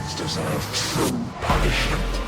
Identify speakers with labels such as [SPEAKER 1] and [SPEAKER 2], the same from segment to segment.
[SPEAKER 1] sins deserve true punishment.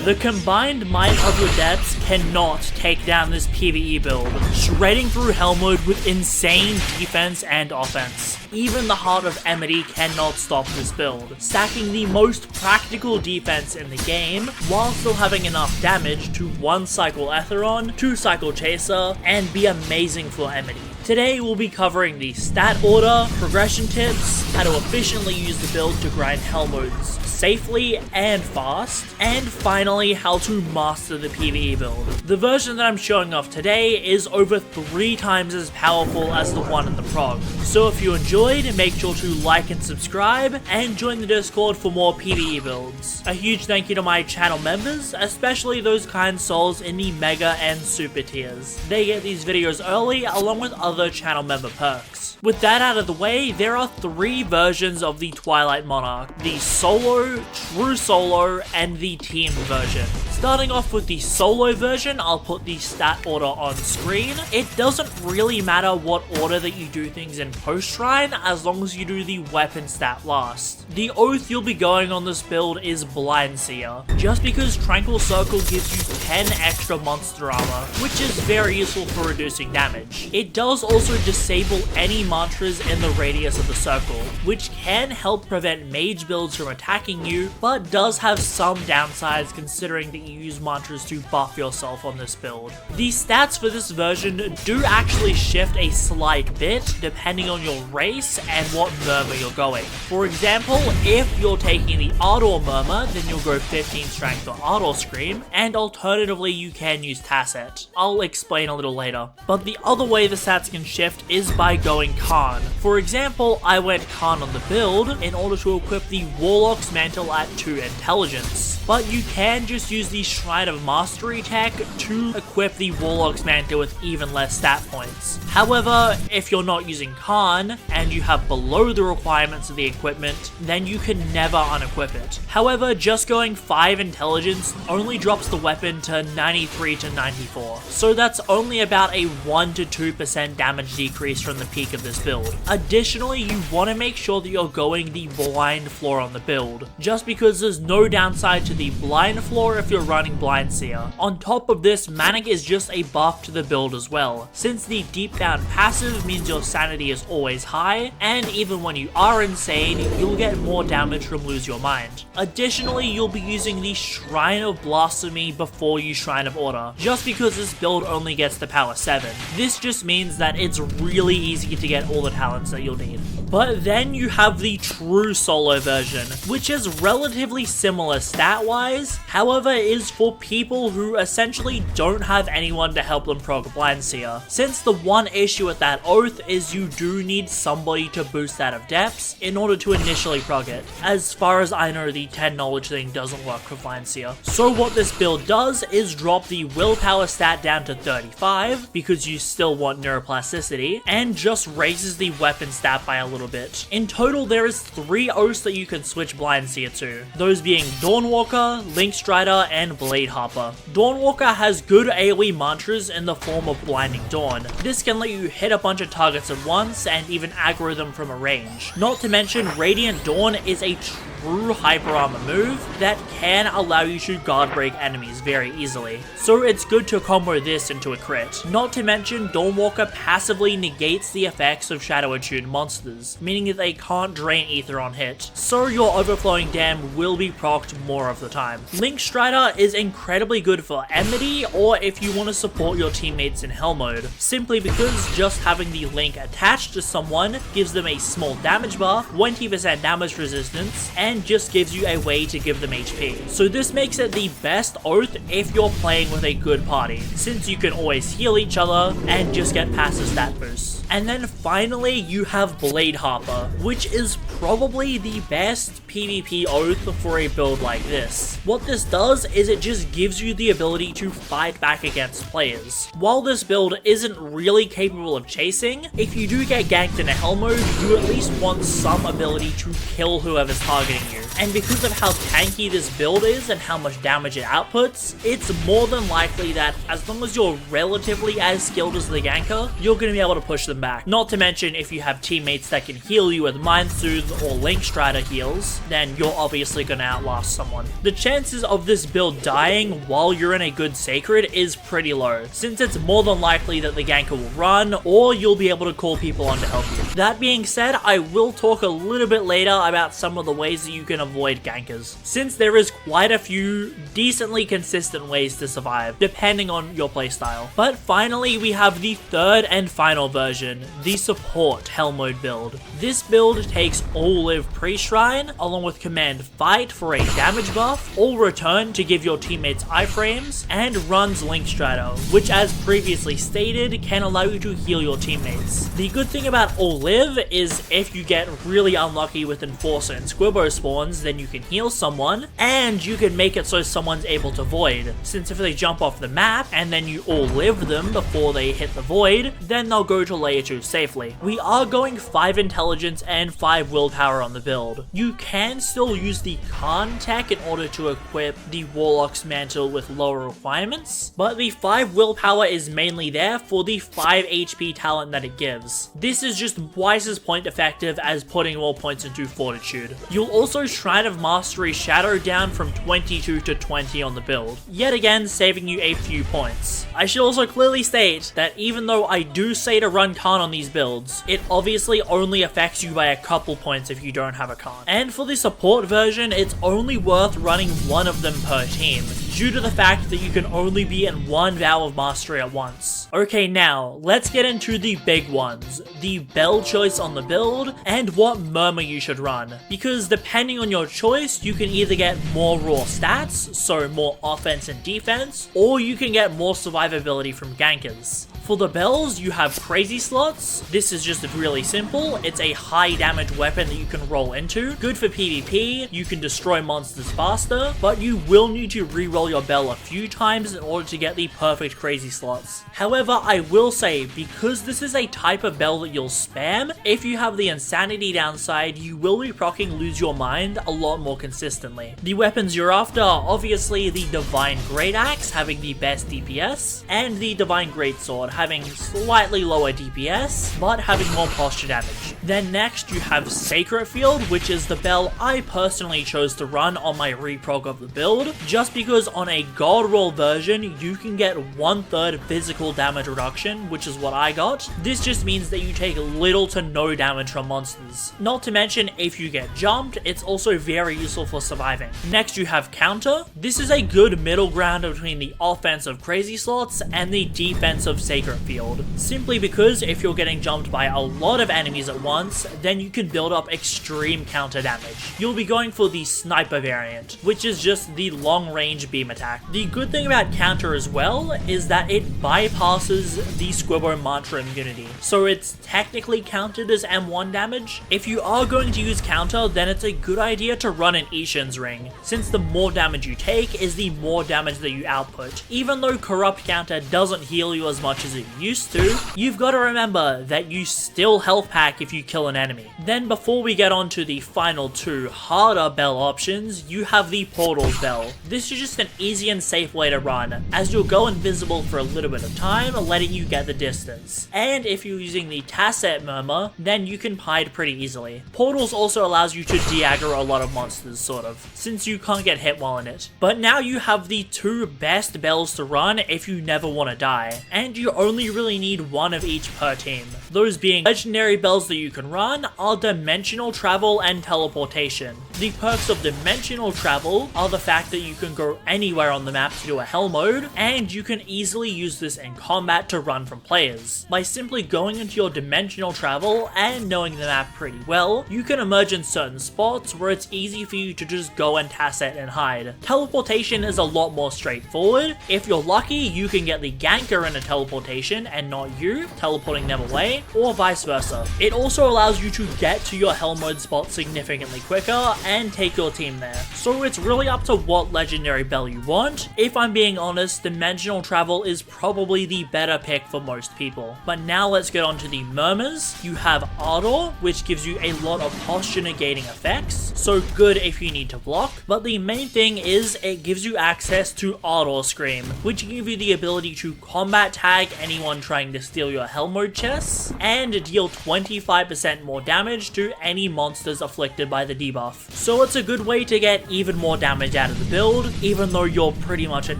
[SPEAKER 2] The combined might of your depths cannot take down this PvE build, shredding through Hellmode with insane defense and offense. Even the Heart of Enmity cannot stop this build, stacking the most practical defense in the game, while still having enough damage to 1 cycle Ethiron, 2 cycle Chaser, and be amazing for Enmity. Today we'll be covering the stat order, progression tips, how to efficiently use the build to grind Hellmodes safely and fast, and finally how to master the PvE build. The version that I'm showing off today is over 3 times as powerful as the one in the prog. So if you enjoyed, make sure to like and subscribe, and join the Discord for more PvE builds. A huge thank you to my channel members, especially those kind souls in the Mega and Super tiers. They get these videos early along with other channel member perks. With that out of the way, there are 3 versions of the Twilight Monarch: the solo, true solo, and the team version. Starting off with the solo version, I'll put the stat order on screen. It doesn't really matter what order that you do things in post-shrine, as long as you do the weapon stat last. The oath you'll be going on this build is Blind Seer, just because Tranquil Circle gives you 10 extra monster armor, which is very useful for reducing damage. It does also disable any mantras in the radius of the circle, which can help prevent mage builds from attacking you, but does have some downsides considering that you use mantras to buff yourself on this build. The stats for this version do actually shift a slight bit depending on your race and what murmur you're going. For example, if you're taking the Ardor murmur, then you'll go 15 strength for Ardor Scream, and alternatively you can use Tacet. I'll explain a little later. But the other way the stats can shift is by going Khan. For example, I went Khan on the build in order to equip the Warlock's Mantle at 2 intelligence. But you can just use the Shrine of Mastery tech to equip the Warlock's Mantle with even less stat points. However, if you're not using Khan, and you have below the requirements of the equipment, then you can never unequip it. However, just going 5 intelligence only drops the weapon to 93 to 94, so that's only about a 1 to 2% damage decrease from the peak of this build. Additionally, you want to make sure that you're going the blind floor on the build, just because there's no downside to the blind floor if you're running Blind Seer. On top of this, Manic is just a buff to the build as well, since the deep down passive means your sanity is always high, and even when you are insane, you'll get more damage from Lose Your Mind. Additionally, you'll be using the Shrine of Blasphemy before you Shrine of Order, just because this build only gets to power 7. This just means that it's really easy to get all the talents that you'll need. But then you have the true solo version, which is relatively similar stat-wise, however is for people who essentially don't have anyone to help them prog Blind Seer, since the one issue with that oath is you do need somebody to boost that of depths in order to initially prog it. As far as I know, the 10 knowledge thing doesn't work for Blind Seer. So what this build does is drop the willpower stat down to 35, because you still want neuroplasticity, and just raises the weapon stat by a little bit. In total, there is 3 oaths that you can switch Blind Seer to, those being Dawnwalker, Link Strider, and Blade Harper. Dawnwalker has good AoE mantras in the form of Blinding Dawn. This can let you hit a bunch of targets at once and even aggro them from a range. Not to mention, Radiant Dawn is a true hyper armor move that can allow you to guard break enemies very easily. So it's good to combo this into a crit. Not to mention, Dawnwalker passively negates the effects of Shadow Attuned monsters, meaning that they can't drain ether on hit, so your overflowing dam will be procced more of the time. Link Strider is incredibly good for enmity, or if you want to support your teammates in Hellmode, simply because just having the Link attached to someone gives them a small damage buff, 20% damage resistance, and just gives you a way to give them HP. So this makes it the best oath if you're playing with a good party, since you can always heal each other and just get passive stat boosts. And then finally you have Blade Harper, which is probably the best PvP oath for a build like this. What this does is it just gives you the ability to fight back against players. While this build isn't really capable of chasing, if you do get ganked in a Hellmode, you at least want some ability to kill whoever's targeting you. And because of how tanky this build is and how much damage it outputs, it's more than likely that as long as you're relatively as skilled as the ganker, you're going to be able to push them back. Not to mention, if you have teammates that can heal you with Mind Soothe or Link Strider heals, then you're obviously going to outlast someone. The chances of this build dying while you're in a good Sacred is pretty low, since it's more than likely that the ganker will run, or you'll be able to call people on to help you. That being said, I will talk a little bit later about some of the ways that you can avoid gankers, since there is quite a few decently consistent ways to survive, depending on your playstyle. But finally, we have the third and final version, the Support Hellmode build. This build takes all live pre-shrine, along with command fight for a damage buff, all return to give your teammates iframes, and runs Link Strider, which as previously stated, can allow you to heal your teammates. The good thing about all live is if you get really unlucky with Enforcer and Squibbo spawns, then you can heal someone, and you can make it so someone's able to void, since if they jump off the map and then you all live them before they hit the void, then they'll go to layer 2 safely. We are going 5 intelligence and 5 willpower on the build. You can still use the Khan tech in order to equip the Warlock's Mantle with lower requirements, but the 5 willpower is mainly there for the 5 HP talent that it gives. This is just twice as point effective as putting more points into Fortitude. You'll also Shrine of Mastery Shadow down from 22 to 20 on the build, yet again saving you a few points. I should also clearly state that even though I do say to run Khan on these builds, it obviously only affects you by a couple points if you don't have a Khan. And for the support version, it's only worth running one of them per team, due to the fact that you can only be in one Vow of Mastery at once. Okay, now, let's get into the big ones, the bell choice on the build, and what murmur you should run, because depending on your choice, you can either get more raw stats, so more offense and defense, or you can get more survivability from gankers. For the bells, you have Crazy Slots. This is just really simple. It's a high damage weapon that you can roll into. Good for PvP, you can destroy monsters faster, but you will need to reroll your bell a few times in order to get the perfect Crazy Slots. However, I will say, because this is a type of bell that you'll spam, if you have the Insanity downside, you will be proccing Lose Your Mind a lot more consistently. The weapons you're after are obviously the Divine Great Axe, having the best DPS, and the Divine Greatsword, having slightly lower DPS, but having more posture damage. Then next you have Sacred Field, which is the bell I personally chose to run on my reprog of the build, just because on a gold roll version, you can get 1/3 physical damage reduction, which is what I got. This just means that you take little to no damage from monsters. Not to mention, if you get jumped, it's also very useful for surviving. Next you have Counter. This is a good middle ground between the offense of Crazy Slots and the defense of Sacred Field, simply because if you're getting jumped by a lot of enemies at once, then you can build up extreme counter damage. You'll be going for the Sniper variant, which is just the long range beam attack. The good thing about Counter as well is that it bypasses the Squibbo Mantra immunity, so it's technically counted as M1 damage. If you are going to use Counter, then it's a good idea to run an Ishin's Ring, since the more damage you take is the more damage that you output, even though Corrupt Counter doesn't heal you as much as as it used to, you've got to remember that you still health pack if you kill an enemy. Then before we get on to the final two harder bell options, you have the Portals Bell. This is just an easy and safe way to run, as you'll go invisible for a little bit of time, letting you get the distance. And if you're using the Tasset Murmur, then you can hide pretty easily. Portals also allows you to de-aggro a lot of monsters, sort of, since you can't get hit while in it. But now you have the two best bells to run if you never want to die, and you only really need one of each per team. Those being legendary bells that you can run are Dimensional Travel and Teleportation. The perks of Dimensional Travel are the fact that you can go anywhere on the map to do a Hellmode, and you can easily use this in combat to run from players. By simply going into your Dimensional Travel and knowing the map pretty well, you can emerge in certain spots where it's easy for you to just go and tasset and hide. Teleportation is a lot more straightforward. If you're lucky, you can get the ganker in a teleportation and not you, teleporting them away, or vice versa. It also allows you to get to your Hellmode spot significantly quicker and take your team there. So it's really up to what legendary bell you want. If I'm being honest, Dimensional Travel is probably the better pick for most people. But now let's get on to the murmurs. You have Ardor, which gives you a lot of posture negating effects, so good if you need to block, but the main thing is it gives you access to Ardor Scream, which give you the ability to combat tag anyone trying to steal your Hellmode chests, and deal 25% more damage to any monsters afflicted by the debuff. So it's a good way to get even more damage out of the build, even though you're pretty much at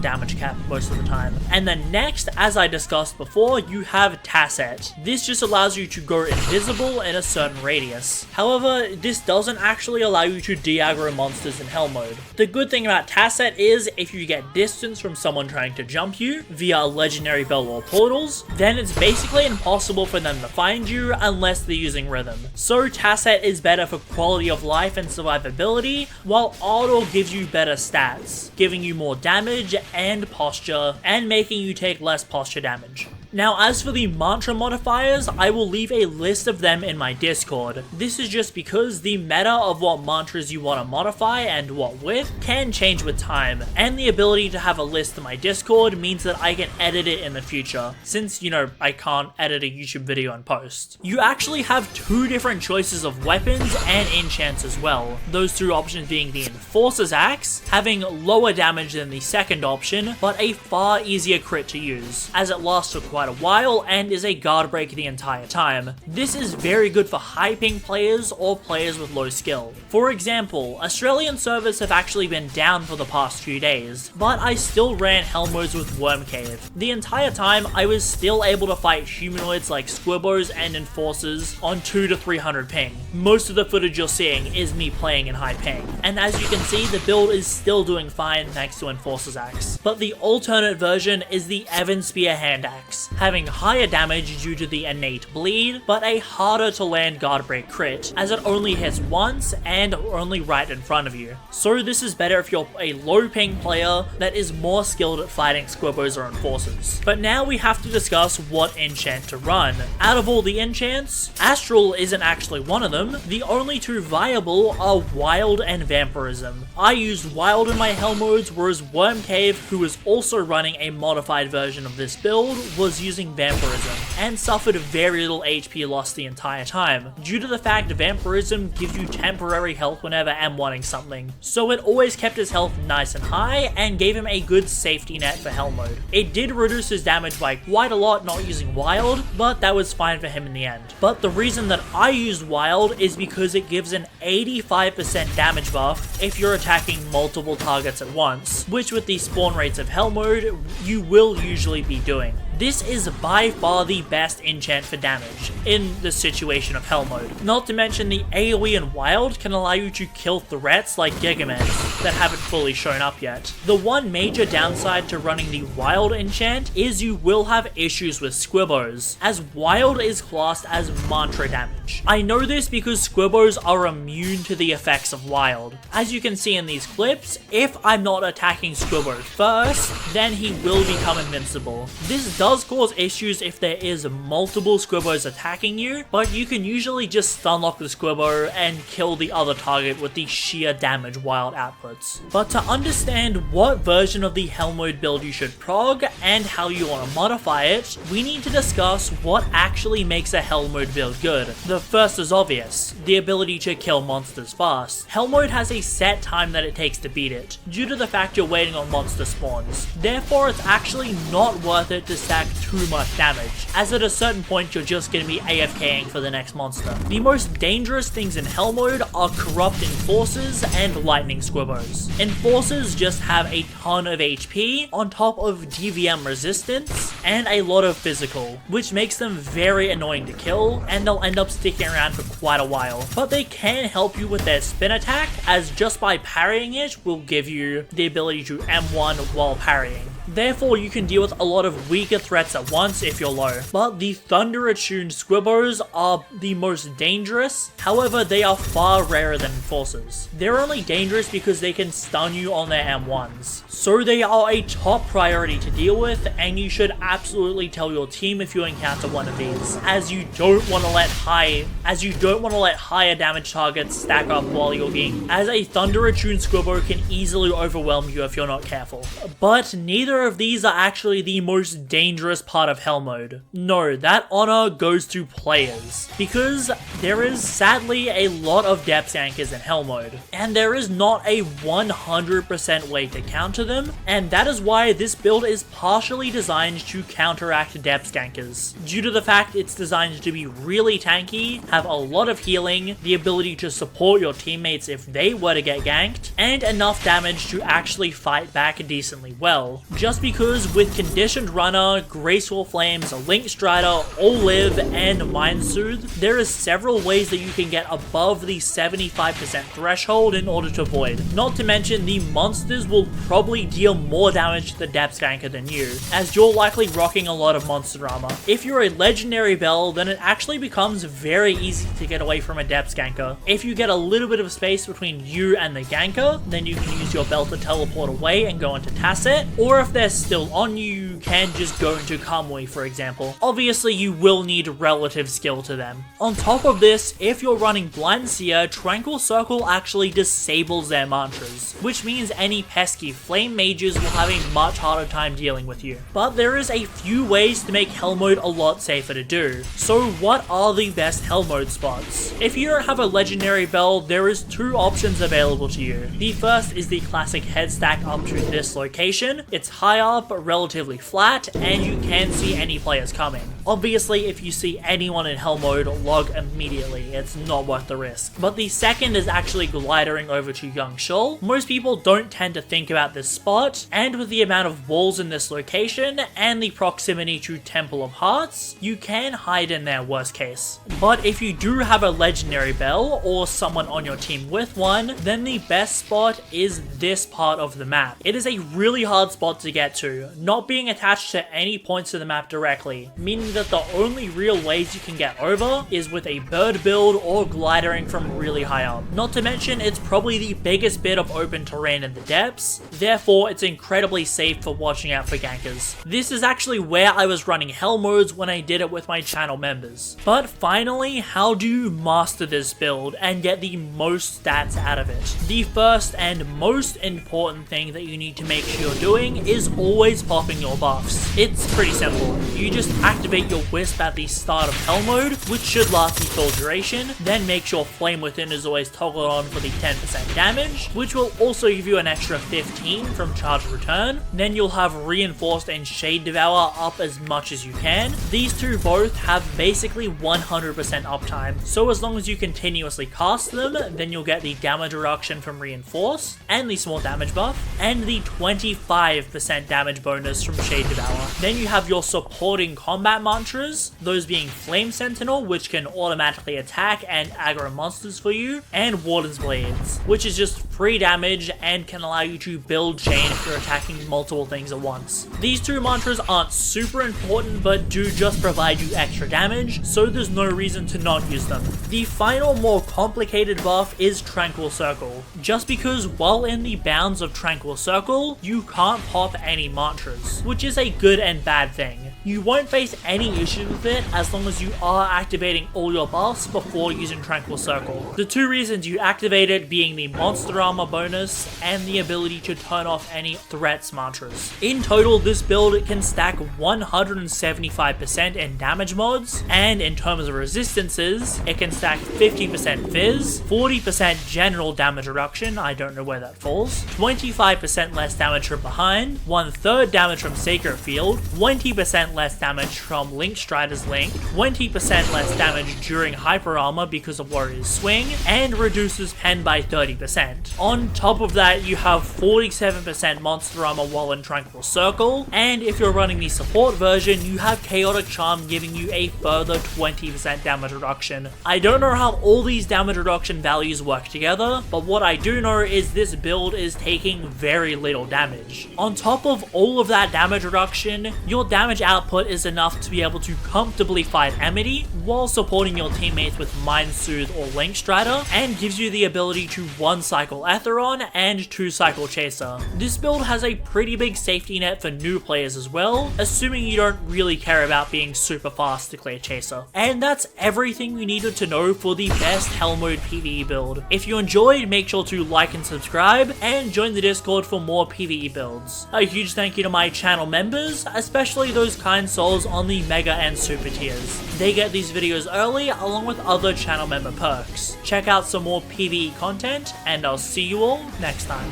[SPEAKER 2] damage cap most of the time. And then next, as I discussed before, you have Tasset. This just allows you to go invisible in a certain radius. However, this doesn't actually allow you to de-aggro monsters in Hellmode. The good thing about Tasset is if you get distance from someone trying to jump you via a legendary bell or portals, then it's basically impossible for them to find you unless they're using rhythm. So Tasset is better for quality of life and survivability, while Ardor gives you better stats, giving you more damage and posture, and making you take less posture damage. Now, as for the mantra modifiers, I will leave a list of them in my Discord. This is just because the meta of what mantras you want to modify and what with can change with time, and the ability to have a list in my Discord means that I can edit it in the future, since, I can't edit a YouTube video and post. You actually have two different choices of weapons and enchants as well, those two options being the Enforcer's Axe, having lower damage than the second option, but a far easier crit to use, as it lasts for quite a while and is a guard break the entire time. This is very good for high ping players or players with low skill. For example, Australian servers have actually been down for the past few days, but I still ran Hellmodes with Worm Cave. The entire time I was still able to fight humanoids like Squibbos and Enforcers on 200 to 300 ping. Most of the footage you're seeing is me playing in high ping, and as you can see, the build is still doing fine thanks to Enforcer's Axe. But the alternate version is the Evan Spear Hand Axe, having higher damage due to the innate bleed, but a harder to land guard break crit, as it only hits once and only right in front of you. So this is better if you're a low ping player that is more skilled at fighting Squibbos or Enforcers. But now we have to discuss what enchant to run. Out of all the enchants, Astral isn't actually one of them. The only two viable are Wild and Vampirism. I used Wild in my Hellmodes, whereas Worm Cave, who is also running a modified version of this build, was using Vampirism, and suffered very little HP loss the entire time, due to the fact Vampirism gives you temporary health whenever I'm wanting something. So it always kept his health nice and high, and gave him a good safety net for Hellmode. It did reduce his damage by quite a lot not using Wild, but that was fine for him in the end. But the reason that I used Wild is because it gives an 85% damage buff if you're attacking multiple targets at once, which with the spawn rates of Hellmode, you will usually be doing. This is by far the best enchant for damage in the situation of Hellmode. Not to mention the AoE in Wild can allow you to kill threats like Gigamans that haven't fully shown up yet. The one major downside to running the Wild enchant is you will have issues with Squibbos, as Wild is classed as mantra damage. I know this because Squibbos are immune to the effects of Wild. As you can see in these clips, if I'm not attacking Squibbo first, then he will become invincible. This does cause issues if there is multiple Squibbos attacking you, but you can usually just stunlock the Squibbo and kill the other target with the sheer damage Wild outputs. But But to understand what version of the Hellmode build you should prog and how you want to modify it, we need to discuss what actually makes a Hellmode build good. The first is obvious, the ability to kill monsters fast. Hellmode has a set time that it takes to beat it, due to the fact you're waiting on monster spawns. Therefore, it's actually not worth it to stack too much damage, as at a certain point you're just going to be AFKing for the next monster. The most dangerous things in Hellmode are corrupt enforcers and lightning squibbos. Enforcers just have a ton of HP on top of DVM resistance and a lot of physical, which makes them very annoying to kill, and they'll end up sticking around for quite a while. But they can help you with their spin attack, as just by parrying it will give you the ability to M1 while parrying. Therefore, you can deal with a lot of weaker threats at once if you're low. But the Thunder Attuned Squibbos are the most dangerous, however they are far rarer than Enforcers. They're only dangerous because they can stun you on their M1s. So they are a top priority to deal with, and you should absolutely tell your team if you encounter one of these, as you don't want to let higher damage targets stack up while you're being, as a Thunder Attuned Squibbo can easily overwhelm you if you're not careful. But neither of these are actually the most dangerous part of Hellmode. No, that honor goes to players, because there is sadly a lot of depth gankers in Hellmode, and there is not a 100% way to counter them, and that is why this build is partially designed to counteract depth gankers, due to the fact it's designed to be really tanky, have a lot of healing, the ability to support your teammates if they were to get ganked, and enough damage to actually fight back decently well. Just because with Conditioned Runner, Graceful Flames, Link Strider, All Live, and Mind Soothe, there is several ways that you can get above the 75% threshold in order to void. Not to mention, the monsters will probably deal more damage to the depth ganker than you, as you're likely rocking a lot of monster armor. If you're a legendary bell, then it actually becomes very easy to get away from a depth ganker. If you get a little bit of space between you and the ganker, then you can use your bell to teleport away and go into Tacet, or if they're still on you, you can just go into Kamui, for example. Obviously, you will need relative skill to them. On top of this, if you're running Blind Seer, Tranquil Circle actually disables their mantras, which means any pesky flame mages will have a much harder time dealing with you. But there is a few ways to make Hellmode a lot safer to do. So what are the best Hellmode spots? If you don't have a legendary bell, there is two options available to you. The first is the classic head stack up to this location. It's high up, relatively flat, and you can see any players coming. Obviously, if you see anyone in Hellmode, log immediately, it's not worth the risk. But the second is actually glidering over to Young Shul. Most people don't tend to think about this spot, and with the amount of walls in this location, and the proximity to Temple of Hearts, you can hide in there worst case. But if you do have a legendary bell, or someone on your team with one, then the best spot is this part of the map. It is a really hard spot to get to, not being attached to any points of the map directly, meaning that the only real ways you can get over is with a bird build or glidering from really high up. Not to mention, it's probably the biggest bit of open terrain in the depths, therefore it's incredibly safe for watching out for gankers. This is actually where I was running Hellmodes when I did it with my channel members. But finally, how do you master this build and get the most stats out of it? The first and most important thing that you need to make sure you're doing is always popping your buffs. It's pretty simple. You just activate your Wisp at the start of Hellmode, which should last the full duration, then make sure Flame Within is always toggled on for the 10% damage, which will also give you an extra 15 from Charge Return. Then you'll have Reinforced and Shade Devour up as much as you can. These two both have basically 100% uptime, so as long as you continuously cast them, then you'll get the damage reduction from Reinforced, and the small damage buff, and the 25% damage bonus from Shade Devour. Then you have your supporting combat mantras, those being Flame Sentinel, which can automatically attack and aggro monsters for you, and Warden's Blades, which is just free damage and can allow you to build chain if you're attacking multiple things at once. These two mantras aren't super important, but do just provide you extra damage, so there's no reason to not use them. The final, more complicated buff is Tranquil Circle, just because while in the bounds of Tranquil Circle, you can't pop any mantras, which is a good and bad thing. You won't face any issues with it as long as you are activating all your buffs before using Tranquil Circle. The two reasons you activate it being the monster armor armor bonus, and the ability to turn off any threats mantras. In total, this build can stack 175% in damage mods, and in terms of resistances, it can stack 50% Fizz, 40% general damage reduction, I don't know where that falls, 25% less damage from behind, 1/3 damage from Sacred Field, 20% less damage from Link Strider's Link, 20% less damage during Hyper Armor because of Warrior's Swing, and reduces pen by 30%. On top of that, you have 47% monster armor while in Tranquil Circle, and if you're running the support version, you have Chaotic Charm giving you a further 20% damage reduction. I don't know how all these damage reduction values work together, but what I do know is this build is taking very little damage. On top of all of that damage reduction, your damage output is enough to be able to comfortably fight enmity while supporting your teammates with Mind Soothe or Link Strider, and gives you the ability to 1-cycle Ethiron and 2-cycle Chaser. This build has a pretty big safety net for new players as well, assuming you don't really care about being super fast to clear Chaser. And that's everything you needed to know for the best Hellmode PvE build. If you enjoyed, make sure to like and subscribe, and join the Discord for more PvE builds. A huge thank you to my channel members, especially those kind souls on the Mega and Super tiers. They get these videos early along with other channel member perks. Check out some more PvE content, and I'll see you all next time.